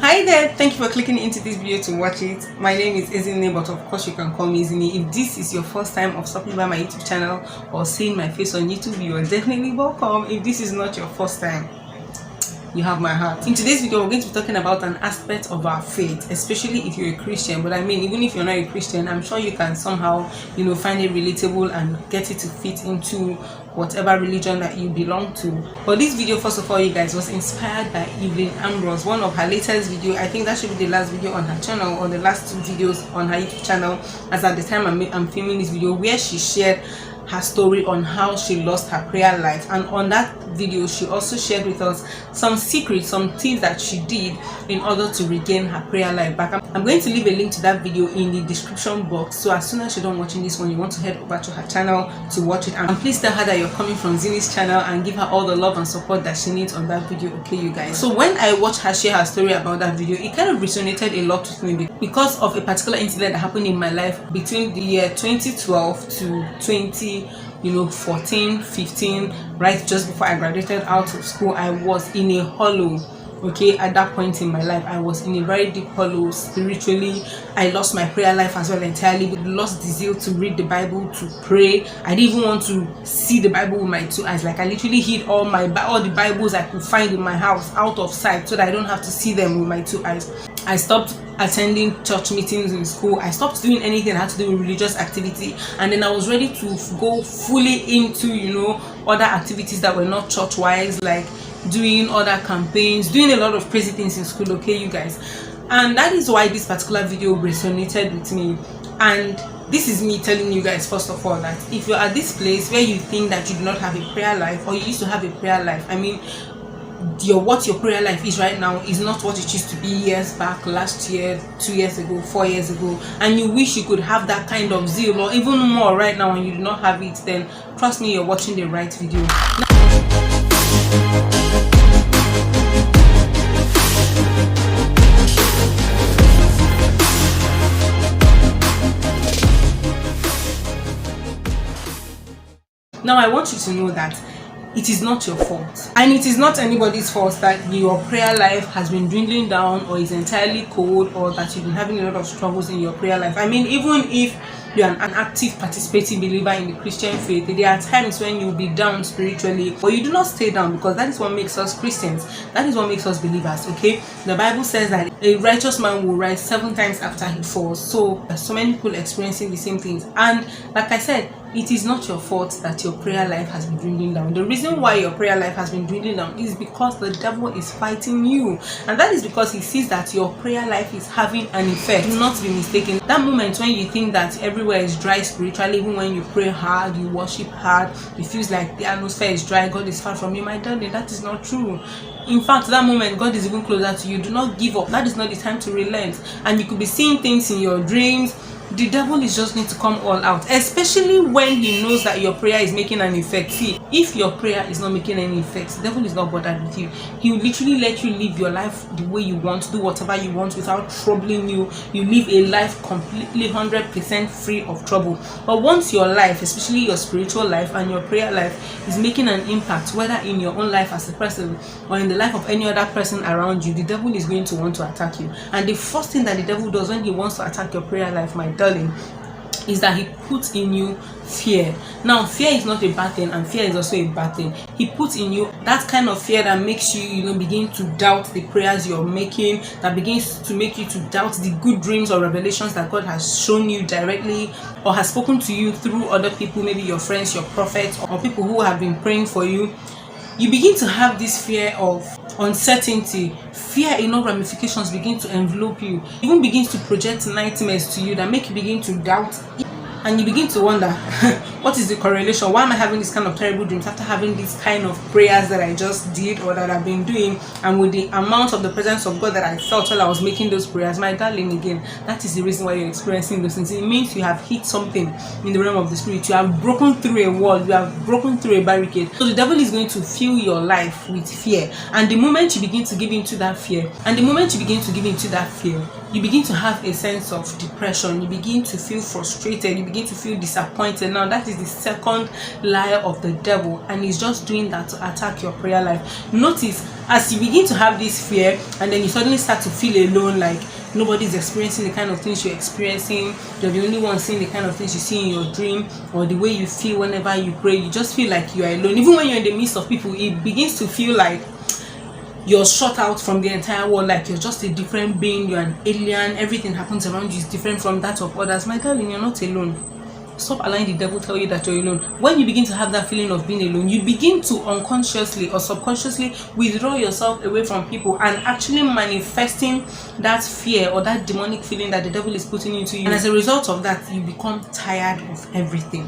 Hi there, thank you for clicking into this video to watch it. My name is Ezinne, but of course you can call me Zinny. If this is your first time of stopping by my YouTube channel or seeing my face on YouTube, you are definitely welcome. If this is not your first time, you have my heart. In today's video, we're going to be talking about an aspect of our faith, especially if you're a Christian. But I mean, even if you're not a Christian, I'm sure you can somehow, find it relatable and get it to fit into whatever religion that you belong to. But this video, first of all, you guys, was inspired by Evelyn Ambrose, one of her latest video. I think that should be the last video on her channel, or the last two videos on her YouTube channel, as at the time I'm filming this video, where she shared her story on how she lost her prayer life. And on that video, she also shared with us some secrets, some things that she did in order to regain her prayer life back. I'm going to leave a link to that video in the description box, so as soon as you're done watching this one, you want to head over to her channel to watch it. And please tell her that you're coming from Zinny's channel and give her all the love and support that she needs on that video, okay, you guys? So when I watched her share her story about that video, it kind of resonated a lot with me because of a particular incident that happened in my life between the year 2012 to 2014, 15, right just before I graduated out of school. I was in a hollow. Okay, at that point in my life, I was in a very deep hollow spiritually. I lost my prayer life as well entirely. Lost the zeal to read the Bible, to pray. I didn't even want to see the Bible with my two eyes. Like, I literally hid all the Bibles I could find in my house out of sight so that I don't have to see them with my two eyes. I stopped attending church meetings in school. I stopped doing anything that had to do with religious activity, and then I was ready to go fully into other activities that were not church wise, like doing other campaigns, doing a lot of crazy things in school, okay, you guys? And that is why this particular video resonated with me. And this is me telling you guys, first of all, that if you're at this place where you think that you do not have a prayer life, or you used to have a prayer life, I mean, what your prayer life is right now is not what it used to be years back, last year, 2 years ago, 4 years ago, and you wish you could have that kind of zeal or even more right now and you do not have it, then trust me, you're watching the right video. Now I want you to know that it is not your fault, and it is not anybody's fault that your prayer life has been dwindling down or is entirely cold, or that you've been having a lot of struggles in your prayer life. I mean, even if you're an active participating believer in the Christian faith, there are times when you'll be down spiritually, but you do not stay down, because that is what makes us Christians. That is what makes us believers, okay? The Bible says that a righteous man will rise 7 times after he falls. So there's so many people experiencing the same things, and like I said, it is not your fault that your prayer life has been dwindling down. The reason why your prayer life has been dwindling down is because the devil is fighting you, and that is because he sees that your prayer life is having an effect. Do not be mistaken. That moment when you think that everywhere is dry spiritually, even when you pray hard, you worship hard, it feels like the atmosphere is dry, God is far from you, my darling, that is not true. In fact, that moment God is even closer to you. Do not give up. That is not the time to relent. And you could be seeing things in your dreams. The devil is just going to come all out, especially when he knows that your prayer is making an effect. See, if your prayer is not making any effect, the devil is not bothered with you. He will literally let you live your life the way you want, do whatever you want without troubling you. You live a life completely 100% free of trouble. But once your life, especially your spiritual life and your prayer life, is making an impact, whether in your own life as a person or in the life of any other person around you, the devil is going to want to attack you. And the first thing that the devil does when he wants to attack your prayer life, my darling, is that he puts in you fear. Now, fear is not a bad thing, and fear is also a bad thing. He puts in you that kind of fear that makes you, begin to doubt the prayers you're making, that begins to make you to doubt the good dreams or revelations that God has shown you directly or has spoken to you through other people, maybe your friends, your prophets, or people who have been praying for you. You begin to have this fear of uncertainty. Fear in all ramifications begin to envelop you. Even begins to project nightmares to you that make you begin to doubt, and you begin to wonder, what is the correlation? Why am I having this kind of terrible dreams after having this kind of prayers that I just did or that I've been doing, and with the amount of the presence of God that I felt while I was making those prayers? My darling, again, that is the reason why you're experiencing those things. It means you have hit something in the realm of the spirit. You have broken through a wall. You have broken through a barricade. So the devil is going to fill your life with fear, and the moment you begin to give into that fear, you begin to have a sense of depression. You begin to feel frustrated. You begin to feel disappointed. Now, that is is the second lie of the devil, and he's just doing that to attack your prayer life. Notice, as you begin to have this fear and then you suddenly start to feel alone, like nobody's experiencing the kind of things you're experiencing, you're the only one seeing the kind of things you see in your dream, or the way you feel whenever you pray, you just feel like you're alone. Even when you're in the midst of people, it begins to feel like you're shut out from the entire world, like you're just a different being, you're an alien, everything happens around you is different from that of others. My darling, you're not alone. Stop allowing the devil tell you that you're alone. When you begin to have that feeling of being alone, you begin to unconsciously or subconsciously withdraw yourself away from people, and actually manifesting that fear or that demonic feeling that the devil is putting into you. And as a result of that, you become tired of everything.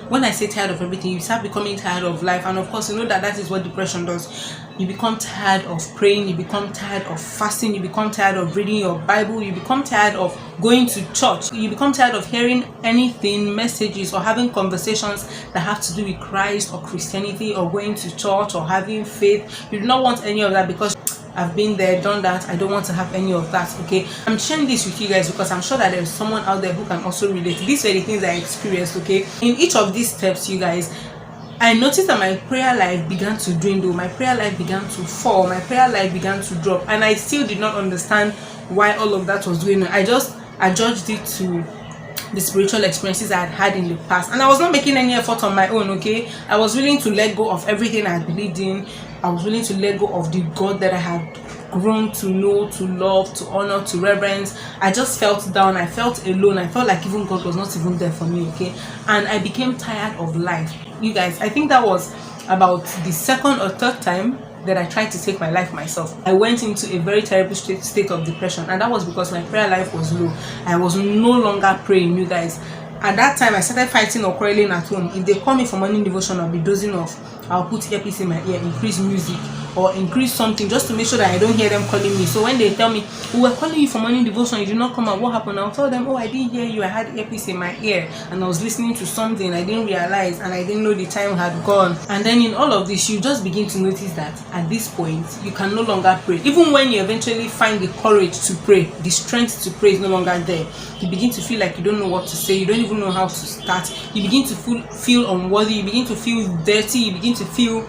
When I say tired of everything, you start becoming tired of life. And of course, you know that is what depression does. You become tired of praying, you become tired of fasting, you become tired of reading your Bible, you become tired of going to church, you become tired of hearing anything, messages, or having conversations that have to do with Christ or Christianity or going to church or having faith. You do not want any of that, because I've been there, done that. I don't want to have any of that. Okay, I'm sharing this with you guys because I'm sure that there's someone out there who can also relate. These were the things I experienced. Okay, in each of these steps, you guys, I noticed that my prayer life began to dwindle, my prayer life began to fall, my prayer life began to drop, and I still did not understand why all of that was going on. I judged it to the spiritual experiences I had had in the past, and I was not making any effort on my own. Okay, I was willing to let go of everything I had believed in. I was willing to let go of the God that I had grown to know, to love, to honor, to reverence. I just felt down, I felt alone, I felt like even God was not even there for me. Okay, and I became tired of life. You guys, I think that was about the second or third time that I tried to take my life myself. I went into a very terrible state of depression, and that was because my prayer life was low. I was no longer praying, you guys. At that time, I started fighting or quarreling at home. If they call me for morning devotion, I'll be dozing off. I'll put earpiece in my ear, increase music, or increase something just to make sure that I don't hear them calling me. So when they tell me, we were calling you for morning devotion, you did not come out, what happened? I'll tell them, oh, I didn't hear you, I had earpiece in my ear and I was listening to something, I didn't realize, and I didn't know the time had gone. And then in all of this, you just begin to notice that at this point, you can no longer pray. Even when you eventually find the courage to pray, the strength to pray is no longer there. You begin to feel like you don't know what to say, you don't even know how to start. You begin to feel unworthy, you begin to feel dirty, you begin to feel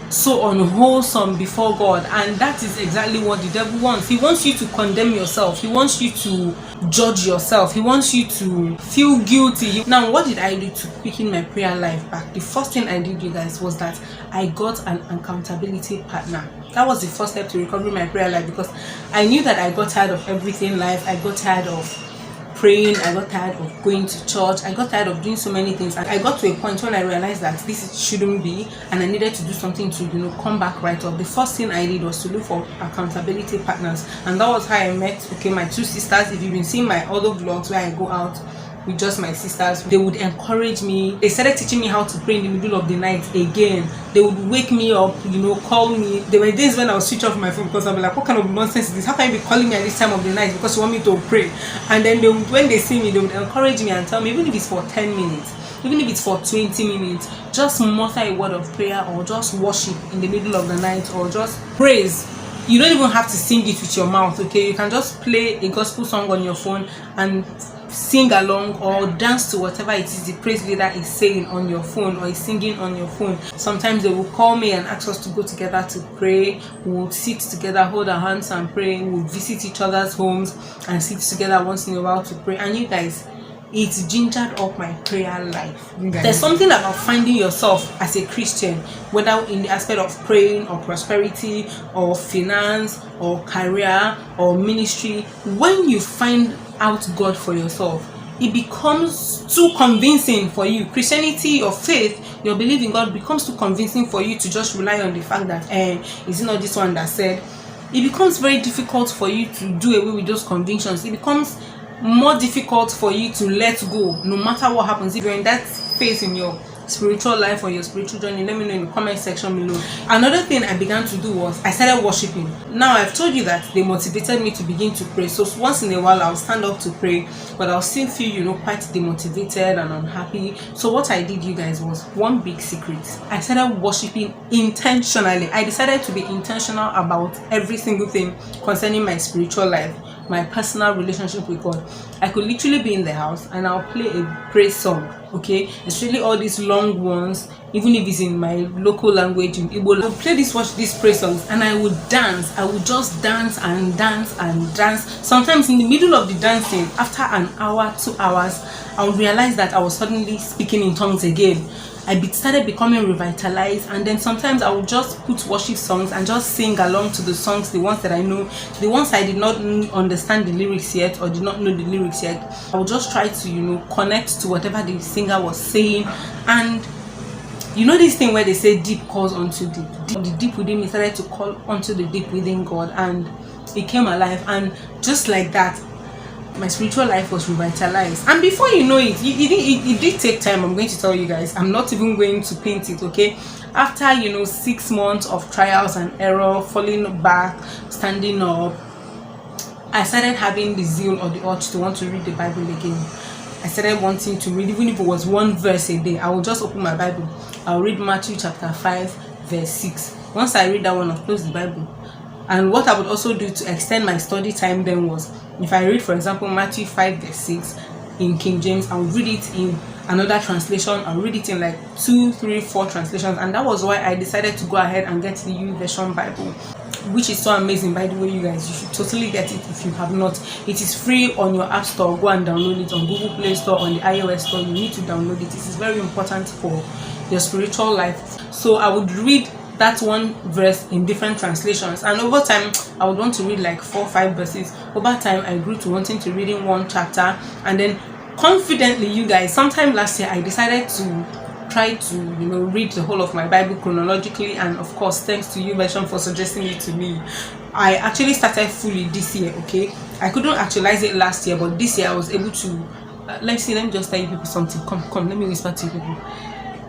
so unwholesome before God. And that is exactly what the devil wants. He wants you to condemn yourself, he wants you to judge yourself, he wants you to feel guilty. Now, what did I do to quicken my prayer life back? The first thing I did, you guys, was that I got an accountability partner. That was the first step to recovering my prayer life, because I knew that I got tired of everything life. I got tired of praying, I got tired of going to church, I got tired of doing so many things. I got to a point when I realized that this shouldn't be, and I needed to do something to, come back right up. The first thing I did was to look for accountability partners, and that was how I met my two sisters. If you've been seeing my other vlogs where I go out with just my sisters, they would encourage me. They started teaching me how to pray in the middle of the night again. They would wake me up, call me. There were days when I would switch off my phone because I'd be like, what kind of nonsense is this? How can you be calling me at this time of the night because you want me to pray? And then when they see me, they would encourage me and tell me, even if it's for 10 minutes, even if it's for 20 minutes, just mutter a word of prayer, or just worship in the middle of the night, or just praise. You don't even have to sing it with your mouth, okay? You can just play a gospel song on your phone and sing along, or dance to whatever it is the praise leader is saying on your phone or is singing on your phone. Sometimes they will call me and ask us to go together to pray. We'll sit together, hold our hands and pray. We'll visit each other's homes and sit together once in a while to pray. And you guys, it gingered up my prayer life. There's something about finding yourself as a Christian, whether in the aspect of praying or prosperity or finance or career or ministry. When you find out God for yourself, it becomes too convincing for you. Christianity or faith, your belief in God becomes too convincing for you to just rely on the fact that is it not this one that said. It becomes very difficult for you to do away with those convictions. It becomes more difficult for you to let go no matter what happens. If you're in that phase in your spiritual life or your spiritual journey, let me know in the comment section below. Another thing I began to do was I started worshiping. Now, I've told you that they motivated me to begin to pray, so once in a while I'll stand up to pray, but I'll still feel quite demotivated and unhappy. So what I did, you guys, was one big secret. I started worshiping intentionally. I decided to be intentional about every single thing concerning my spiritual life, my personal relationship with God. I could literally be in the house and I'll play a praise song okay, especially all these long ones, even if it's in my local language in Igbo. I would play this, watch these praise songs, and I would dance. I would just dance and dance and dance. Sometimes in the middle of the dancing, after an hour, 2 hours, I would realize that I was suddenly speaking in tongues again. I started becoming revitalized, and then sometimes I would just put worship songs and just sing along to the songs, the ones that I know. The ones I did not understand the lyrics yet or did not know the lyrics yet, I would just try to, connect to whatever the singer was saying. And this thing where they say deep calls unto deep. The deep within me started to call onto the deep within God, and it came alive. And just like that, my spiritual life was revitalized. And before you know it, it did take time. I'm going to tell you guys, I'm not even going to paint it, okay? After 6 months of trials and error, falling back, standing up, I started having the zeal or the urge to want to read the Bible again. I started wanting to read, even if it was one verse a day. I will just open my Bible. I'll read Matthew chapter 5 verse 6. Once I read that one, I'll close the Bible. And what I would also do to extend my study time then was, if I read, for example, Matthew 5 verse 6 in King James, I would read it in another translation. I'll read it in like 2, 3, 4 translations. And that was why I decided to go ahead and get the U version Bible, which is so amazing, by the way. You guys, you should totally get it if you have not. It is free on your app store. Go and download it on Google Play Store, on the iOS store. You need to download it. It is very important for your spiritual life. So I would read that one verse in different translations, and over time I would want to read like 4 or 5 verses. Over time I grew to wanting to read in one chapter, and then confidently, you guys, sometime last year I decided to try to read the whole of my Bible chronologically. And of course, thanks to you, Version, for suggesting it to me. I actually started fully this year, okay? I couldn't actualize it last year, but this year I was able to let me just tell you people something. Come, let me whisper to you people.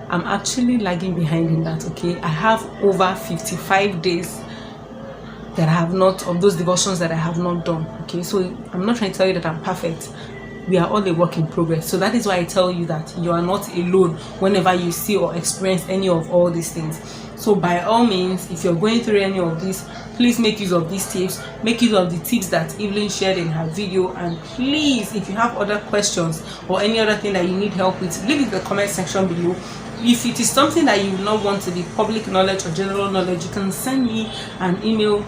I'm actually lagging behind in that, okay? I have over 55 days that I have not, of those devotions that I have not done, okay? So I'm not trying to tell you that I'm perfect. We are all a work in progress. So that is why I tell you that you are not alone whenever you see or experience any of all these things. So by all means, if you're going through any of this, please make use of these tips. Make use of the tips that Evelyn shared in her video. And please, if you have other questions or any other thing that you need help with, leave it in the comment section below. If it is something that you do not want to be public knowledge or general knowledge, you can send me an email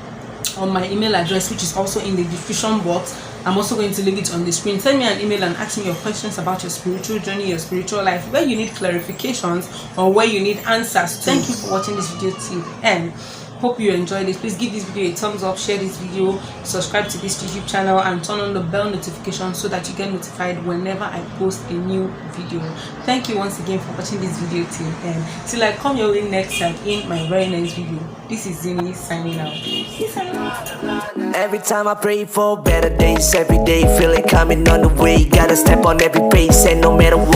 on my email address, which is also in the description box. I'm also going to leave it on the screen. Send me an email and ask me your questions about your spiritual journey, your spiritual life, where you need clarifications or where you need answers. Thank you for watching this video till the end. Hope you enjoyed this. Please give this video a thumbs up, share this video, subscribe to this YouTube channel, and turn on the bell notification so that you get notified whenever I post a new video. Thank you once again for watching this video till the end. Till I come your way next time in my very next video. This is Zinny signing out. Peace out. Every time I pray for better days, every day feel it coming on the way. Gotta step on every pace, and no matter what.